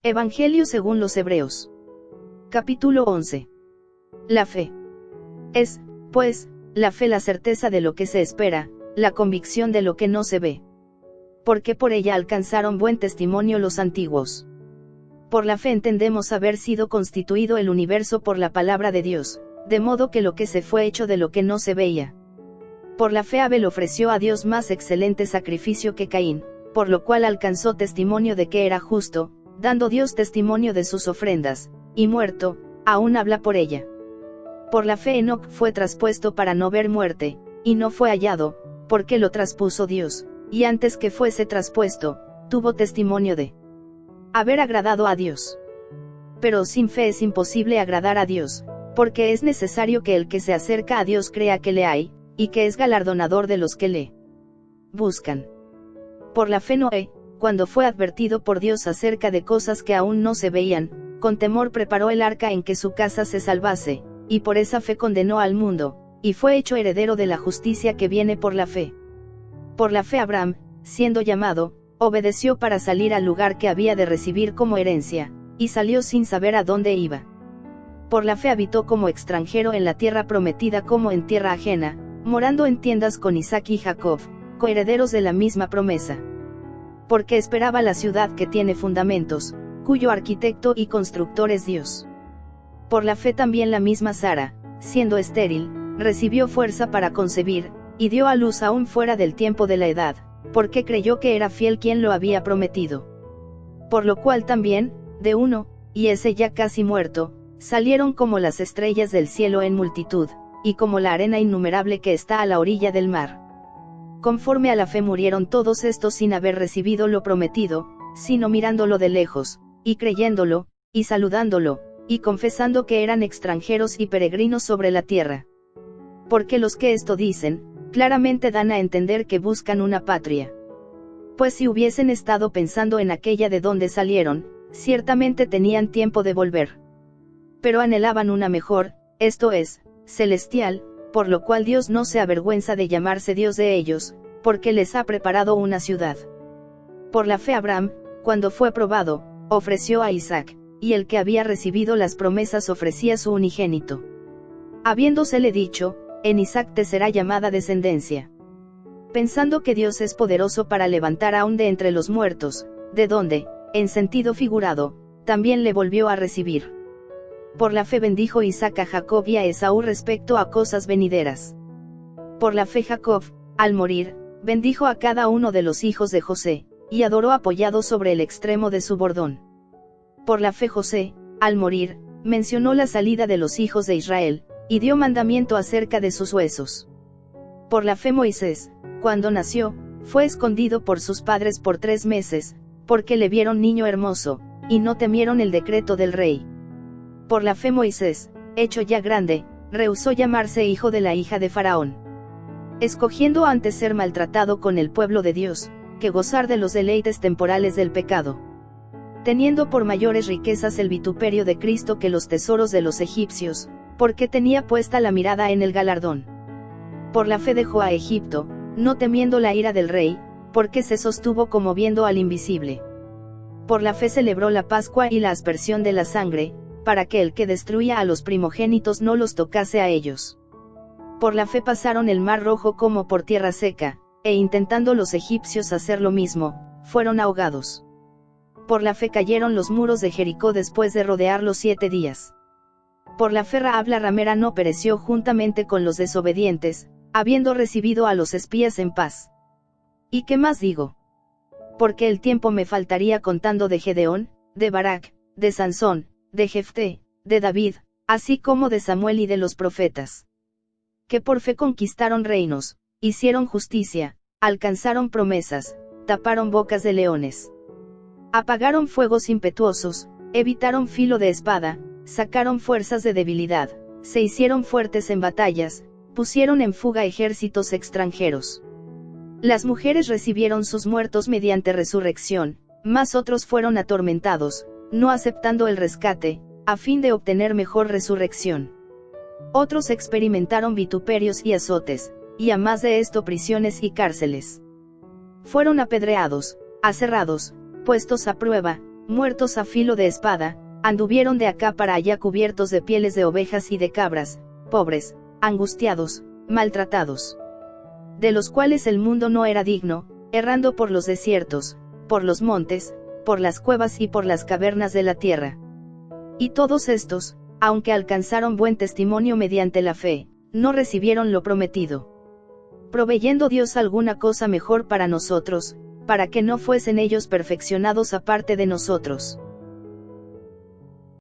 Evangelio según los Hebreos. Capítulo 11. La fe. Es, pues, la fe la certeza de lo que se espera, la convicción de lo que no se ve. Porque por ella alcanzaron buen testimonio los antiguos. Por la fe entendemos haber sido constituido el universo por la palabra de Dios, de modo que lo que se fue hecho de lo que no se veía. Por la fe Abel ofreció a Dios más excelente sacrificio que Caín, por lo cual alcanzó testimonio de que era justo, dando Dios testimonio de sus ofrendas, y muerto, aún habla por ella. Por la fe Enoc fue traspuesto para no ver muerte, y no fue hallado, porque lo traspuso Dios, y antes que fuese traspuesto, tuvo testimonio de haber agradado a Dios. Pero sin fe es imposible agradar a Dios, porque es necesario que el que se acerca a Dios crea que le hay, y que es galardonador de los que le buscan. Por la fe Noé, cuando fue advertido por Dios acerca de cosas que aún no se veían, con temor preparó el arca en que su casa se salvase, y por esa fe condenó al mundo, y fue hecho heredero de la justicia que viene por la fe. Por la fe Abraham, siendo llamado, obedeció para salir al lugar que había de recibir como herencia, y salió sin saber a dónde iba. Por la fe habitó como extranjero en la tierra prometida como en tierra ajena, morando en tiendas con Isaac y Jacob, coherederos de la misma promesa. Porque esperaba la ciudad que tiene fundamentos, cuyo arquitecto y constructor es Dios. Por la fe también la misma Sara, siendo estéril, recibió fuerza para concebir, y dio a luz aún fuera del tiempo de la edad, porque creyó que era fiel quien lo había prometido. Por lo cual también, de uno, y ese ya casi muerto, salieron como las estrellas del cielo en multitud, y como la arena innumerable que está a la orilla del mar. Conforme a la fe murieron todos estos sin haber recibido lo prometido, sino mirándolo de lejos, y creyéndolo, y saludándolo, y confesando que eran extranjeros y peregrinos sobre la tierra. Porque los que esto dicen, claramente dan a entender que buscan una patria. Pues si hubiesen estado pensando en aquella de donde salieron, ciertamente tenían tiempo de volver. Pero anhelaban una mejor, esto es, celestial, por lo cual Dios no se avergüenza de llamarse Dios de ellos, porque les ha preparado una ciudad. Por la fe Abraham, cuando fue probado, ofreció a Isaac, y el que había recibido las promesas ofrecía su unigénito. Habiéndosele dicho, en Isaac te será llamada descendencia. Pensando que Dios es poderoso para levantar aún de entre los muertos, de donde, en sentido figurado, también le volvió a recibir. Por la fe bendijo Isaac a Jacob y a Esaú respecto a cosas venideras. Por la fe Jacob, al morir, bendijo a cada uno de los hijos de José, y adoró apoyado sobre el extremo de su bordón. Por la fe José, al morir, mencionó la salida de los hijos de Israel, y dio mandamiento acerca de sus huesos. Por la fe Moisés, cuando nació, fue escondido por sus padres por 3 meses, porque le vieron niño hermoso, y no temieron el decreto del rey. Por la fe Moisés, hecho ya grande, rehusó llamarse hijo de la hija de Faraón, escogiendo antes ser maltratado con el pueblo de Dios, que gozar de los deleites temporales del pecado. Teniendo por mayores riquezas el vituperio de Cristo que los tesoros de los egipcios, porque tenía puesta la mirada en el galardón. Por la fe dejó a Egipto, no temiendo la ira del rey, porque se sostuvo como viendo al invisible. Por la fe celebró la Pascua y la aspersión de la sangre, para que el que destruía a los primogénitos no los tocase a ellos. Por la fe pasaron el mar rojo como por tierra seca, e intentando los egipcios hacer lo mismo, fueron ahogados. Por la fe cayeron los muros de Jericó después de rodearlos 7 días. Por la fe Rahab la ramera no pereció juntamente con los desobedientes, habiendo recibido a los espías en paz. ¿Y qué más digo? Porque el tiempo me faltaría contando de Gedeón, de Barak, de Sansón, de Jefté, de David, así como de Samuel y de los profetas. Que por fe conquistaron reinos, hicieron justicia, alcanzaron promesas, taparon bocas de leones. Apagaron fuegos impetuosos, evitaron filo de espada, sacaron fuerzas de debilidad, se hicieron fuertes en batallas, pusieron en fuga ejércitos extranjeros. Las mujeres recibieron sus muertos mediante resurrección, mas otros fueron atormentados, no aceptando el rescate, a fin de obtener mejor resurrección. Otros experimentaron vituperios y azotes, y a más de esto prisiones y cárceles. Fueron apedreados, aserrados, puestos a prueba, muertos a filo de espada, anduvieron de acá para allá cubiertos de pieles de ovejas y de cabras, pobres, angustiados, maltratados, de los cuales el mundo no era digno, errando por los desiertos, por los montes, por las cuevas y por las cavernas de la tierra. Y todos estos, aunque alcanzaron buen testimonio mediante la fe, no recibieron lo prometido, proveyendo Dios alguna cosa mejor para nosotros, para que no fuesen ellos perfeccionados aparte de nosotros.